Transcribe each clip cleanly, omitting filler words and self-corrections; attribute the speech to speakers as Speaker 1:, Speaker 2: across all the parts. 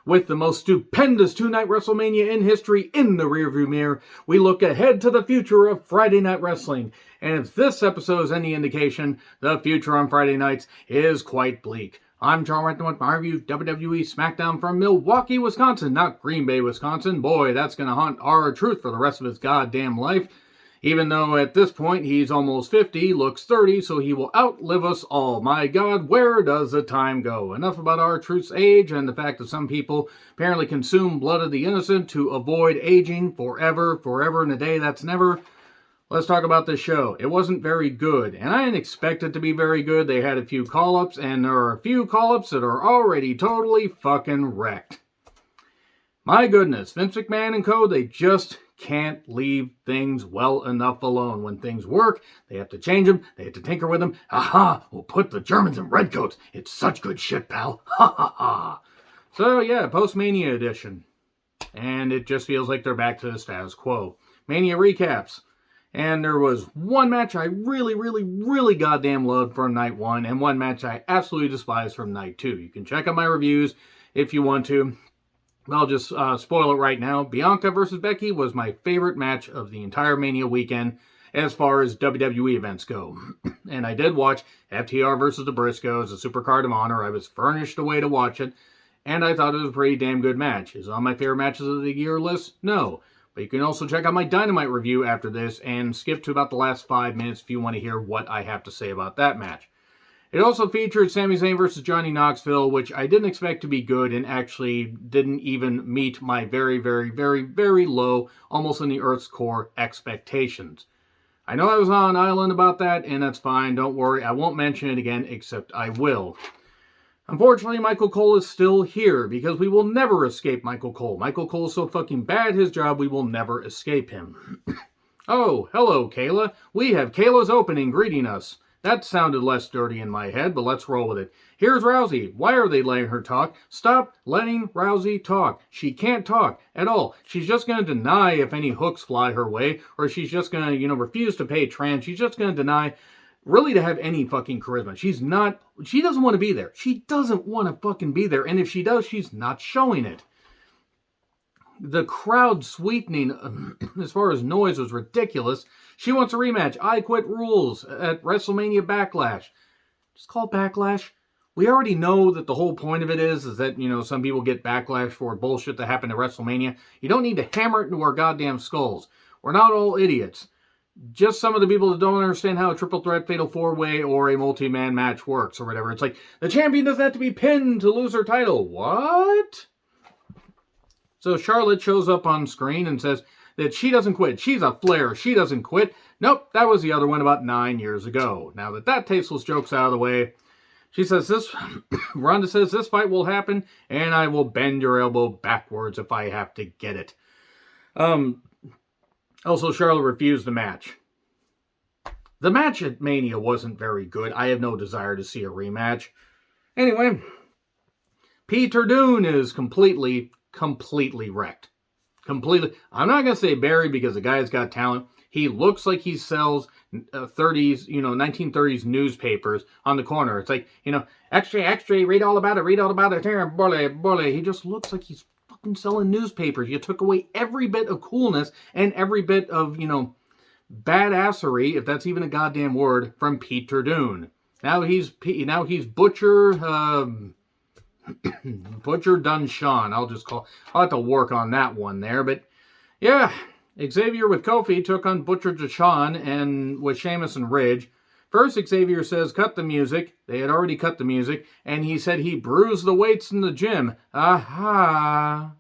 Speaker 1: With the most stupendous two-night WrestleMania in history in the rearview mirror, we look ahead to the future of Friday Night Wrestling. And if this episode is any indication, the future on Friday nights is quite bleak. I'm John Rant with my review of WWE Smackdown from Milwaukee, Wisconsin, not Green Bay, Wisconsin. Boy, that's going to haunt R-Truth for the rest of his goddamn life. Even though at this point he's almost 50, looks 30, so he will outlive us all. My God, where does the time go? Enough about R-Truth's age and the fact that some people apparently consume blood of the innocent to avoid aging forever and a day that's never. Let's talk about this show. It wasn't very good, and I didn't expect it to be very good. They had a few call-ups, and there are a few call-ups that are already totally fucking wrecked. My goodness, Vince McMahon and co., they just can't leave things well enough alone. When things work, they have to change them, they have to tinker with them. Aha, we'll put the Germans in redcoats. It's such good shit, pal. Ha ha ha. So yeah, post-Mania edition. And it just feels like they're back to the status quo. Mania recaps. And there was one match I really goddamn loved from night one, and one match I absolutely despised from night two. You can check out my reviews if you want to. I'll just spoil it right now. Bianca versus Becky was my favorite match of the entire Mania weekend as far as WWE events go. And I did watch FTR versus the Briscoes, a Supercard of Honor. I was furnished a way to watch it, and I thought it was a pretty damn good match. Is it on my favorite matches of the year list? No. But you can also check out my Dynamite review after this and skip to about the last 5 minutes if you want to hear what I have to say about that match. It also featured Sami Zayn versus Johnny Knoxville, which I didn't expect to be good and actually didn't even meet my very low, almost in the Earth's core expectations. I know I was on an island about that, and that's fine. Don't worry, I won't mention it again, except I will. Unfortunately, Michael Cole is still here, because we will never escape Michael Cole. Michael Cole is so fucking bad at his job, we will never escape him. Oh, hello, Kayla. We have Kayla's opening greeting us. That sounded less dirty in my head, but let's roll with it. Here's Rousey. Why are they letting her talk? Stop letting Rousey talk. She can't talk at all. She's just going to deny if any hooks fly her way, or she's just going to, refuse to pay trans. She's just going to deny really to have any fucking charisma. She doesn't want to be there. She doesn't want to fucking be there, and if she does, she's not showing it. The crowd sweetening as far as noise was ridiculous. She wants a rematch. I Quit rules at WrestleMania Backlash. Just call it Backlash. We already know that the whole point of it is that, some people get backlash for bullshit that happened at WrestleMania. You don't need to hammer it into our goddamn skulls. We're not all idiots. Just some of the people that don't understand how a triple threat fatal four-way or a multi-man match works or whatever. It's like, the champion doesn't have to be pinned to lose her title. What? So Charlotte shows up on screen and says that she doesn't quit. She's a Flair. She doesn't quit. Nope, that was the other one about 9 years ago. Now that tasteless joke's out of the way, she says Ronda says this fight will happen, and I will bend your elbow backwards if I have to get it. Also, Charlotte refused the match. The match at Mania wasn't very good. I have no desire to see a rematch. Anyway, Peter Dune is completely wrecked. Completely. I'm not going to say buried because the guy's got talent. He looks like he sells 1930s newspapers on the corner. It's like, extra, read all about it, bully. He just looks like he's fucking selling newspapers. You took away every bit of coolness and every bit of, badassery, if that's even a goddamn word, from Peter Dune. Now he's Butcher, Butcher Dunshawn. I'll have to work on that one there, but yeah, Xavier with Kofi took on Butcher Dunshawn and with Sheamus and Ridge. First, Xavier says, cut the music. They had already cut the music, and he said he bruised the weights in the gym. Aha!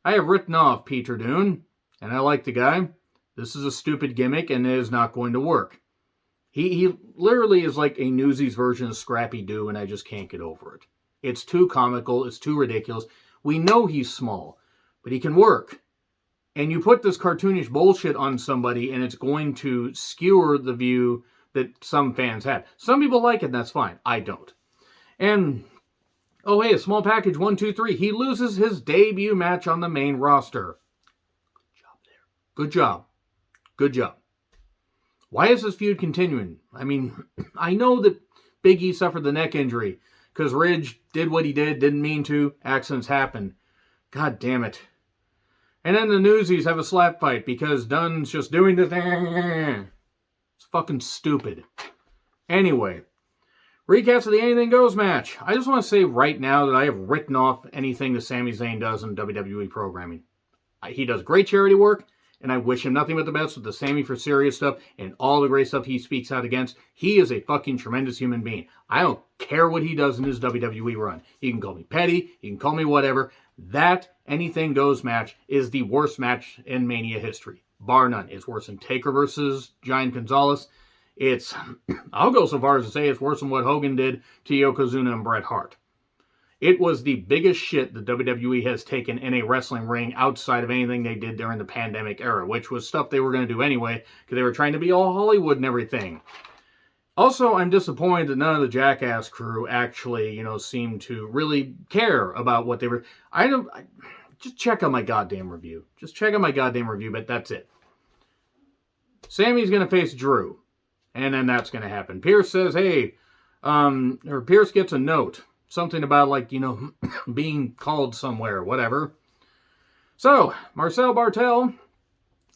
Speaker 1: I have written off Peter Dune, and I like the guy. This is a stupid gimmick, and it is not going to work. He literally is like a Newsies version of Scrappy Doo, and I just can't get over it. It's too comical. It's too ridiculous. We know he's small, but he can work. And you put this cartoonish bullshit on somebody, and it's going to skewer the view that some fans have. Some people like it, and that's fine. I don't. And, oh hey, a small package, 1, 2, 3. He loses his debut match on the main roster. Good job there. Good job. Good job. Why is this feud continuing? I mean, I know that Big E suffered the neck injury. because Ridge did what he did, didn't mean to. Accidents happen. God damn it. And then the Newsies have a slap fight because Dunn's just doing the thing. It's fucking stupid. Anyway, recaps of the Anything Goes match. I just want to say right now that I have written off anything that Sami Zayn does in WWE programming. He does great charity work, and I wish him nothing but the best with the Sami for Serious stuff and all the great stuff he speaks out against. He is a fucking tremendous human being. I don't care what he does in his WWE run. He can call me petty, he can call me whatever. That Anything Goes match is the worst match in Mania history. Bar none. It's worse than Taker versus Giant Gonzalez. I'll go so far as to say it's worse than what Hogan did to Yokozuna and Bret Hart. It was the biggest shit that WWE has taken in a wrestling ring outside of anything they did during the pandemic era, which was stuff they were going to do anyway, because they were trying to be all Hollywood and everything. Also, I'm disappointed that none of the Jackass crew actually, seemed to really care about what they were... Just check out my goddamn review. But that's it. Sami's going to face Drew. And then that's going to happen. Pierce says, hey, Pierce gets a note. Something about, being called somewhere, whatever. So, Marcel Bartel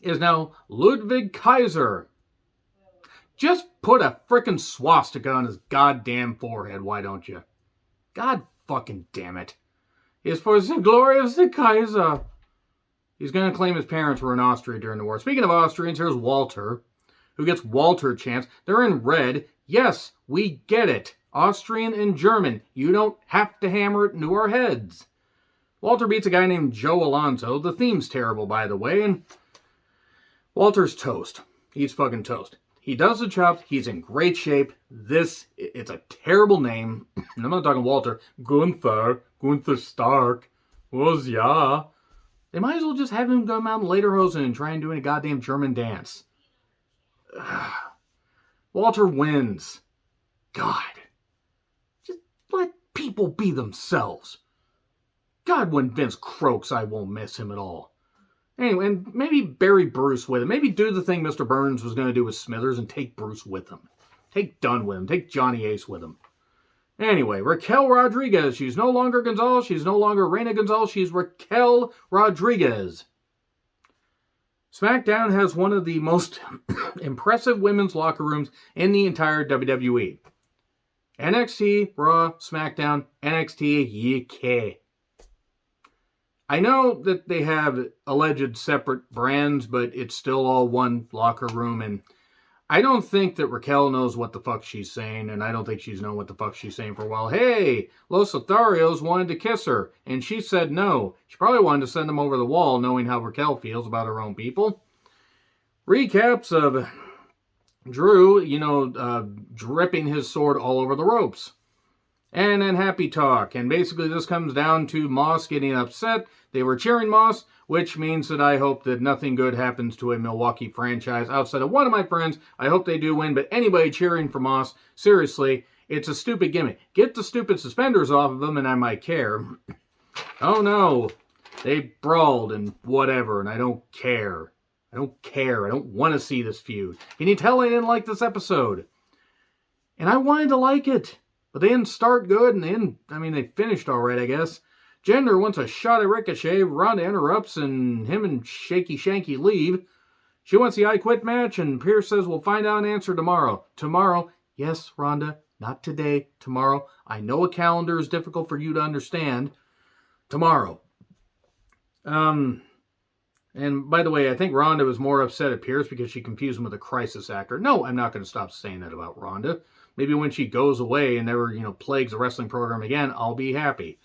Speaker 1: is now Ludwig Kaiser. Just put a frickin' swastika on his goddamn forehead, why don't you? God fucking damn it. It's for the glory of the Kaiser. He's going to claim his parents were in Austria during the war. Speaking of Austrians, here's Walter, who gets Walter chants. They're in red. Yes, we get it. Austrian and German. You don't have to hammer it into our heads. Walter beats a guy named Joe Alonso. The theme's terrible, by the way, and Walter's toast. He's fucking toast. He does the chops. He's in great shape. It's a terrible name. I'm not talking Walter. Gunther Stark. Was ja. They might as well just have him come out in lederhosen and try and do a goddamn German dance. Walter wins. God. Just let people be themselves. God, when Vince croaks, I won't miss him at all. Anyway, and maybe bury Bruce with him. Maybe do the thing Mr. Burns was going to do with Smithers and take Bruce with him. Take Dunn with him. Take Johnny Ace with him. Anyway, Raquel Rodriguez. She's no longer Gonzalez. She's no longer Reina Gonzalez. She's Raquel Rodriguez. SmackDown has one of the most impressive women's locker rooms in the entire WWE. NXT, Raw, SmackDown, NXT, UK. I know that they have alleged separate brands, but it's still all one locker room, and I don't think that Raquel knows what the fuck she's saying, and I don't think she's known what the fuck she's saying for a while. Hey, Los Lotharios wanted to kiss her, and she said no. She probably wanted to send them over the wall, knowing how Raquel feels about her own people. Recaps of Drew, dripping his sword all over the ropes. And then happy talk. And basically this comes down to Moss getting upset. They were cheering Moss, which means that I hope that nothing good happens to a Milwaukee franchise outside of one of my friends. I hope they do win, but anybody cheering for Moss, seriously, it's a stupid gimmick. Get the stupid suspenders off of them and I might care. Oh no, they brawled and whatever, and I don't care. I don't want to see this feud. Can you tell I didn't like this episode? And I wanted to like it. But they didn't start good, and they finished all right, I guess. Jinder wants a shot at Ricochet. Ronda interrupts, and him and Shaky Shanky leave. She wants the I Quit match, and Pierce says we'll find out an answer tomorrow. Tomorrow? Yes, Ronda. Not today. Tomorrow. I know a calendar is difficult for you to understand. Tomorrow. And by the way, I think Ronda was more upset at Pierce because she confused him with a crisis actor. No, I'm not going to stop saying that about Ronda. Maybe when she goes away and never, plagues the wrestling program again, I'll be happy.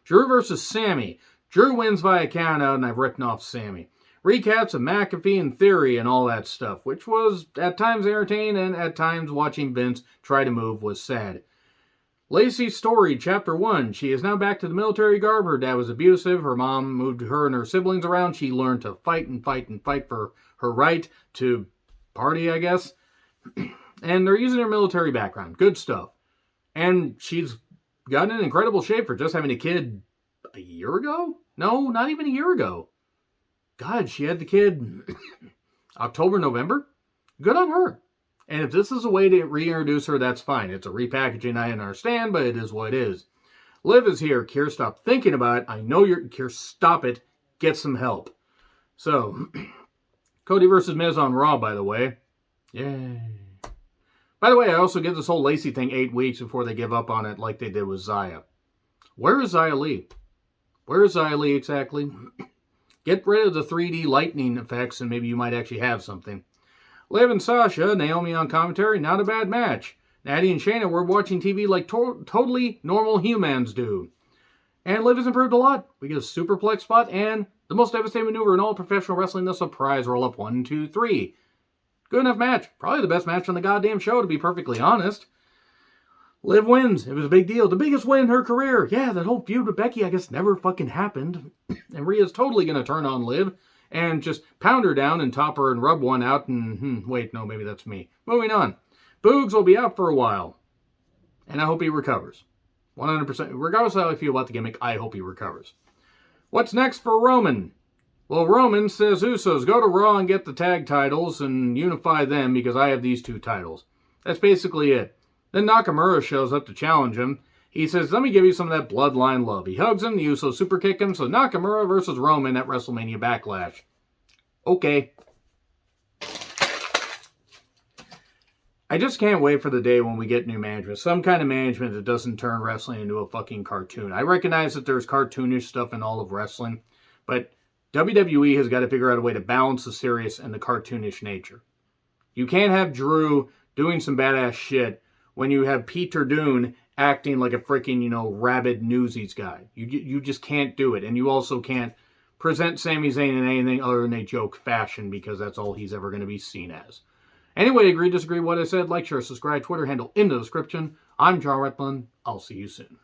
Speaker 1: Drew versus Sami. Drew wins via countout, and I've written off Sami. Recaps of McAfee and Theory and all that stuff, which was at times entertaining and at times watching Vince try to move was sad. Lacey's story, Chapter 1. She is now back to the military garb. Her dad was abusive. Her mom moved her and her siblings around. She learned to fight and fight and fight for her right to party, I guess. And they're using her military background. Good stuff. And she's gotten in incredible shape for just having a kid a year ago? No, not even a year ago. God, she had the kid October, November. Good on her. And if this is a way to reintroduce her, that's fine. It's a repackaging, I understand, but it is what it is. Liv is here. Kier, stop thinking about it. I know you're... Kier, stop it. Get some help. So, Cody versus Miz on Raw, by the way. Yay. By the way, I also give this whole Lacey thing 8 weeks before they give up on it like they did with Xia. Where is Xia Li? Where is Xia Li exactly? Get rid of the 3D lightning effects and maybe you might actually have something. Liv and Sasha, Naomi on commentary, not a bad match. Natty and Shayna were watching TV like totally normal humans do. And Liv has improved a lot. We get a superplex spot and the most devastating maneuver in all professional wrestling, the surprise roll-up 1, 2, 3. Good enough match. Probably the best match on the goddamn show, to be perfectly honest. Liv wins. It was a big deal. The biggest win in her career. Yeah, that whole feud with Becky, I guess, never fucking happened. And Rhea's totally going to turn on Liv and just pound her down and top her and rub one out and... wait, no, maybe that's me. Moving on. Boogs will be out for a while. And I hope he recovers. 100%. Regardless of how I feel about the gimmick, I hope he recovers. What's next for Roman? Well, Roman says Usos, go to Raw and get the tag titles and unify them because I have these 2 titles. That's basically it. Then Nakamura shows up to challenge him. He says, let me give you some of that bloodline love. He hugs him, the Usos super kick him, so Nakamura versus Roman at WrestleMania Backlash. Okay. I just can't wait for the day when we get new management. Some kind of management that doesn't turn wrestling into a fucking cartoon. I recognize that there's cartoonish stuff in all of wrestling, but WWE has got to figure out a way to balance the serious and the cartoonish nature. You can't have Drew doing some badass shit when you have Peter Dune acting like a freaking, rabid Newsies guy. You just can't do it. And you also can't present Sami Zayn in anything other than a joke fashion because that's all he's ever going to be seen as. Anyway, agree, disagree with what I said, like, share, subscribe, Twitter handle in the description. I'm John Retland. I'll see you soon.